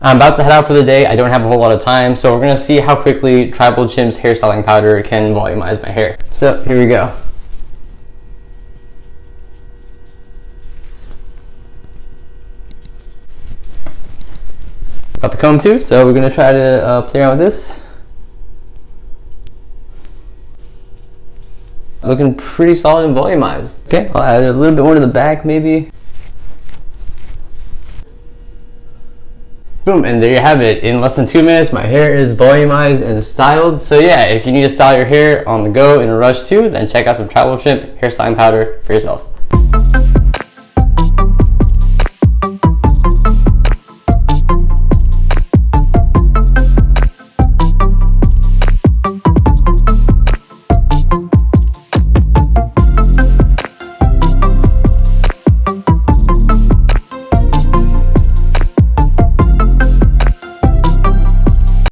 I'm about to head out for the day. I don't have a whole lot of time, so we're gonna see how quickly Tribal Chimp's hairstyling powder can volumize my hair. So here we go. Got the comb too, so we're gonna try to play around with this. Looking pretty solid and volumized. Okay, I'll add a little bit more to the back maybe. Boom, and there you have it. In less than 2 minutes, my hair is volumized and styled. So yeah, if you need to style your hair on the go in a rush too, then check out some Tribal Chimp hairstyling powder for yourself.